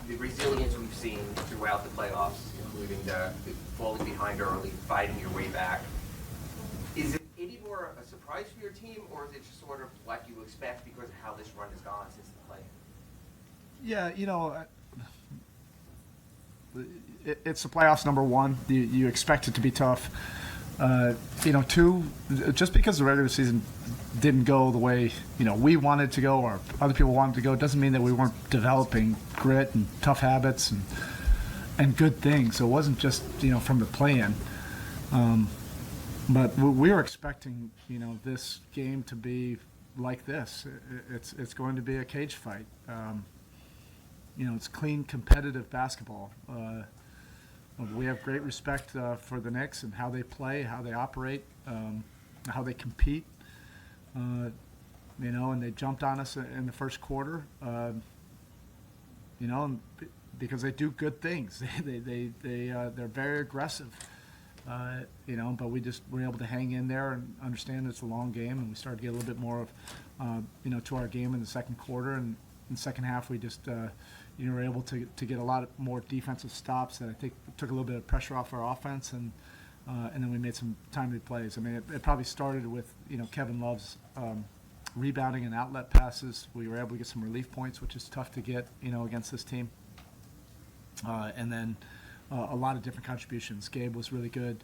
the resilience we've seen throughout the playoffs, including the falling behind early, fighting your way back. Is it any more a surprise for your team, or is it just sort of like you expect because of how this run has gone since the play? Yeah, it's the playoffs, number one. You expect it to be tough. Two, just because the regular season didn't go the way we wanted to go or other people wanted to go, doesn't mean that we weren't developing grit and tough habits and good things. So it wasn't just from the play-in, but we were expecting this game to be like this. It's going to be a cage fight. It's clean, competitive basketball. We have great respect for the Knicks and how they play, how they operate, how they compete. And they jumped on us in the first quarter. Because they do good things. They're very aggressive. But we just were able to hang in there and understand it's a long game, and we started to get a little bit more of, to our game in the second quarter. And in the second half, we just, were able to get a lot more defensive stops that I think took a little bit of pressure off our offense, and then we made some timely plays. I mean, it probably started with, Kevin Love's rebounding and outlet passes. We were able to get some relief points, which is tough to get, against this team. And then a lot of different contributions. Gabe was really good.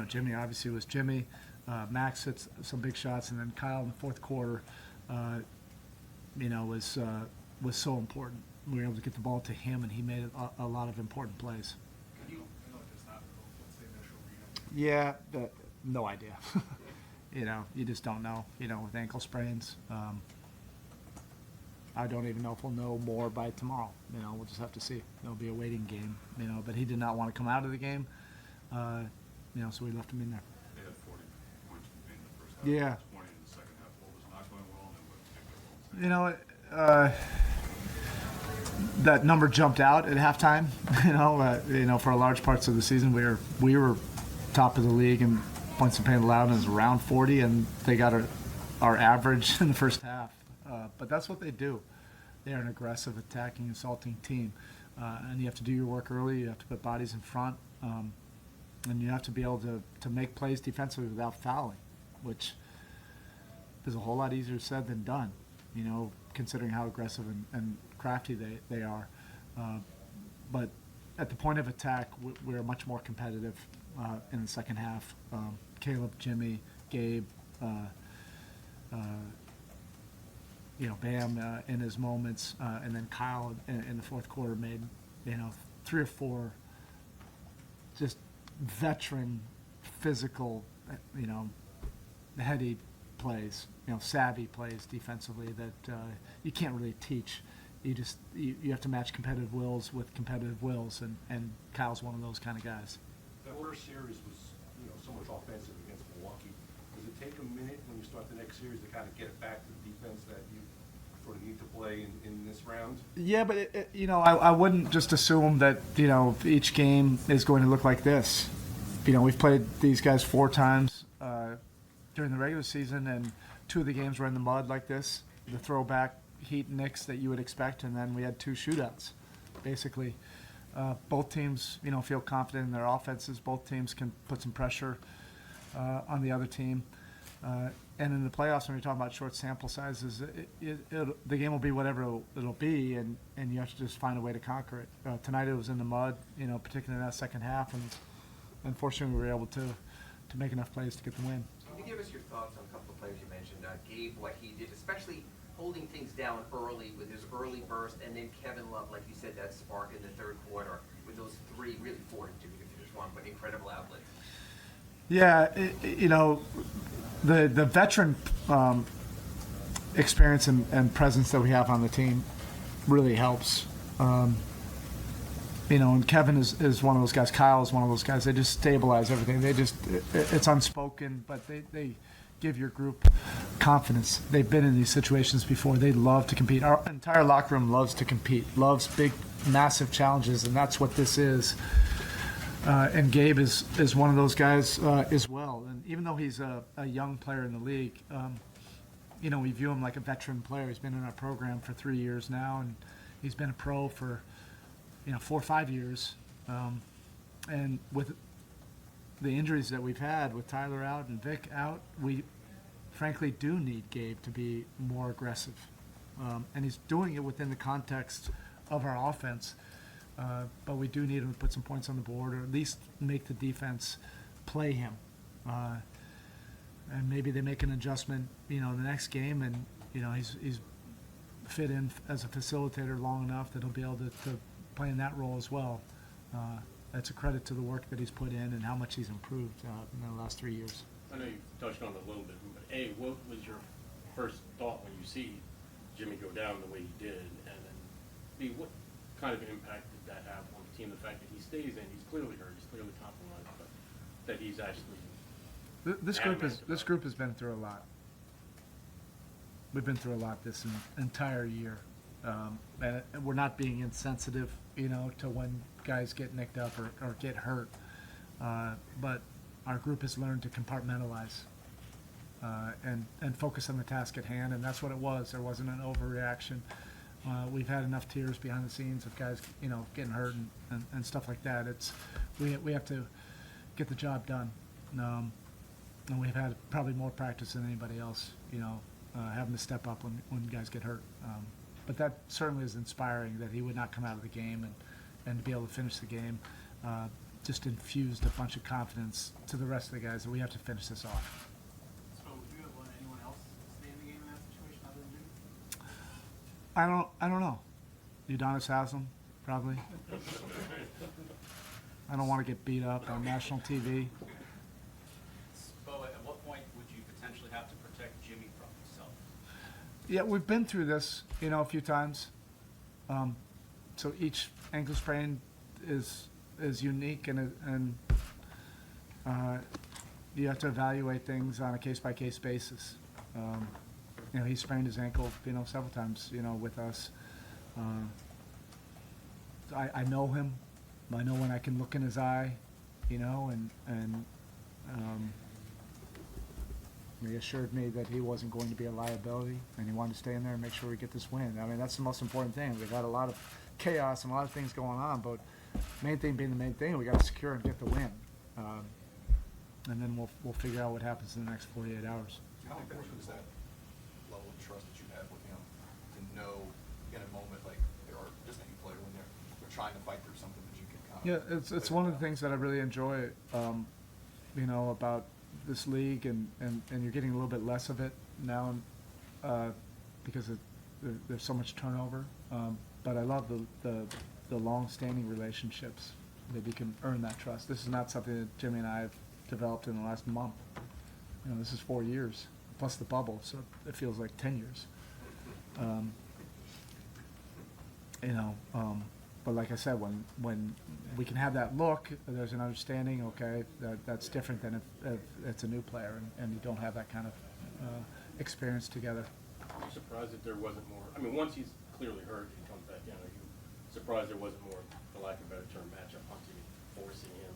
Jimmy obviously was Jimmy. Max hit some big shots, and then Kyle in the fourth quarter, was so important. We were able to get the ball to him, and he made a lot of important plays. Yeah, no idea. You just don't know. With ankle sprains, I don't even know if we'll know more by tomorrow. We'll just have to see. It'll be a waiting game. But he did not want to come out of the game. So we left him in there. They had 40 points in the first half. Yeah. 20 in the second half. What was not going well, and what did go well? That number jumped out at halftime. For large parts of the season, we were top of the league in points and paint allowed, and it was around 40, and they got our average in the first half. But that's what they do. They're an aggressive, attacking, assaulting team, and you have to do your work early. You have to put bodies in front, and you have to be able to make plays defensively without fouling, which is a whole lot easier said than done. Considering how aggressive and crafty they are. But at the point of attack, we're much more competitive in the second half. Caleb, Jimmy, Gabe, Bam in his moments, and then Kyle in the fourth quarter made, 3 or 4 just veteran, physical, heady plays, savvy plays defensively that you can't really teach. You have to match competitive wills with competitive wills, and Kyle's one of those kind of guys. That first series was, so much offensive against Milwaukee. Does it take a minute when you start the next series to kind of get it back to the defense that you sort of need to play in this round? Yeah, but I wouldn't just assume that each game is going to look like this. We've played these guys 4 times during the regular season, and 2 of the games were in the mud like this. The throwback Heat Knicks that you would expect, and then we had 2 shootouts, basically. Both teams, feel confident in their offenses. Both teams can put some pressure on the other team. And in the playoffs, when you're talking about short sample sizes, the game will be whatever it'll be, and you have to just find a way to conquer it. Tonight it was in the mud, particularly in that second half, and unfortunately we were able to make enough plays to get the win. Can you give us your thoughts on a couple of players you mentioned? Gabe, what he did, especially holding things down early with his early burst, and then Kevin Love, like you said, that spark in the third quarter with those 3, really 4 to finish one, but incredible outlets. Yeah, the veteran experience and presence that we have on the team really helps. And Kevin is one of those guys. Kyle is one of those guys. They just stabilize everything. It's unspoken, but they give your group confidence. They've been in these situations before. They love to compete. Our entire locker room loves to compete, loves big, massive challenges, and that's what this is. And Gabe is one of those guys as well. And even though he's a young player in the league, we view him like a veteran player. He's been in our program for 3 years now, and He's been a pro for 4 or 5 years, and with the injuries that we've had with Tyler out and Vic out, we frankly do need Gabe to be more aggressive, and he's doing it within the context of our offense. But we do need him to put some points on the board, or at least make the defense play him. And maybe they make an adjustment, in the next game, and he's fit in as a facilitator long enough that he'll be able to play in that role as well. That's a credit to the work that he's put in and how much he's improved in the last 3 years. I know you touched on it a little bit, but A, what was your first thought when you see Jimmy go down the way he did? And then B, what kind of impact did that have on the team? The fact that he stays in, he's clearly hurt, he's clearly compromised, but that he's actually This group has been through a lot. We've been through a lot this entire year, and we're not being insensitive, to when guys get nicked up or get hurt. But our group has learned to compartmentalize and focus on the task at hand, and that's what it was. There wasn't an overreaction. We've had enough tears behind the scenes of guys, getting hurt and stuff like that. We have to get the job done. And we've had probably more practice than anybody else, having to step up when guys get hurt. But that certainly is inspiring that he would not come out of the game and to be able to finish the game. Just infused a bunch of confidence to the rest of the guys that we have to finish this off. So would you have let anyone else stay in the game in that situation other than Jimmy? I don't know. Udonis has them, probably. I don't want to get beat up on national TV. Bo, at what point would you potentially have to protect Jimmy from himself? Yeah, we've been through this, a few times. So each ankle sprain is unique, and you have to evaluate things on a case-by-case basis. He sprained his ankle, several times, with us. I know him. I know when I can look in his eye, and he assured me that he wasn't going to be a liability, and he wanted to stay in there and make sure we get this win. I mean, that's the most important thing. We've had a lot of chaos and a lot of things going on, but main thing being the main thing, we got to secure and get the win. And then we'll figure out what happens in the next 48 hours. How important is that level of trust that you have with him to know in a moment like there are just any player when they're trying to fight through something that you can kind of. Yeah, it's one of the things that I really enjoy, about this league, and you're getting a little bit less of it now because there's so much turnover. But I love the long-standing relationships that you can earn that trust. This is not something that Jimmy and I have developed in the last month. This is 4 years plus the bubble, so it feels like 10 years. But like I said, when we can have that look, there's an understanding. Okay, that's different than if it's a new player and you don't have that kind of experience together. Are you surprised that there wasn't more? I mean, once he's clearly hurt, he comes back in. Are you surprised there wasn't more, for lack of a better term, matchup hunting, forcing him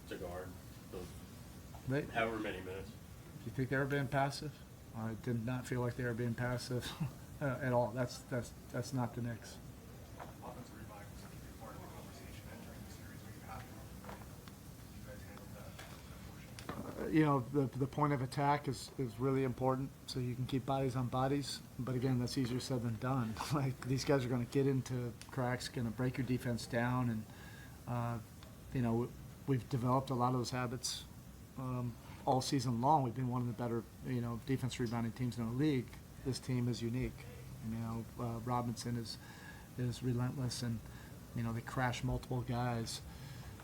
to guard those however many minutes? Do you think they were being passive? I did not feel like they were being passive at all. That's not the Knicks. Offensive rebounding was such a big part of the conversation entering the series when you have him. You guys handled that portion. The point of attack is really important, so you can keep bodies on bodies. But again, that's easier said than done. Like, these guys are going to get into cracks, going to break your defense down, and we've developed a lot of those habits all season long. We've been one of the better defense rebounding teams in the league. This team is unique. Robinson is relentless, and they crash multiple guys.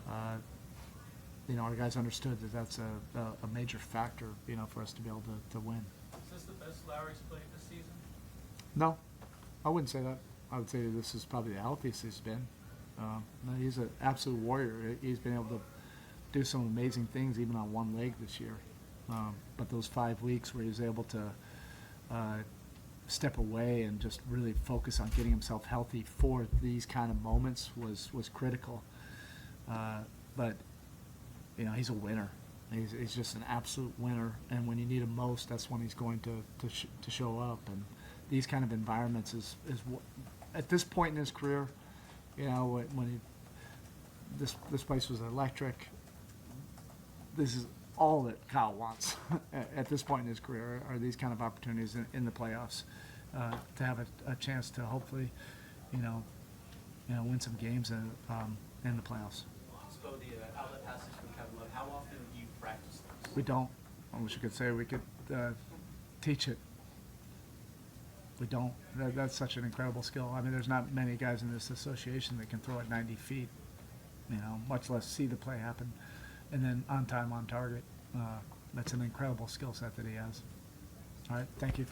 Our guys understood that that's a major factor, for us to be able to win. Is this the best Lowry's played this season? No, I wouldn't say that. I would say this is probably the healthiest he's been. No, he's an absolute warrior. He's been able to do some amazing things even on one leg this year. But those 5 weeks where he was able to step away and just really focus on getting himself healthy for these kind of moments was critical. But he's a winner. He's just an absolute winner, and when you need him most, that's when he's going to show up. And these kind of environments is at this point in his career, you know, when he, this place was electric. This is all that Kyle wants at this point in his career, are these kind of opportunities in the playoffs, to have a chance to hopefully, you know, win some games in the playoffs. Spo, the outlet passes from Kevin Love, how often do you practice those? We don't. I wish I could say we could teach it. We don't. That's such an incredible skill. I mean, there's not many guys in this association that can throw it 90 feet, you know, much less see the play happen. And then on time, on target. That's an incredible skill set that he has. All right, thank you.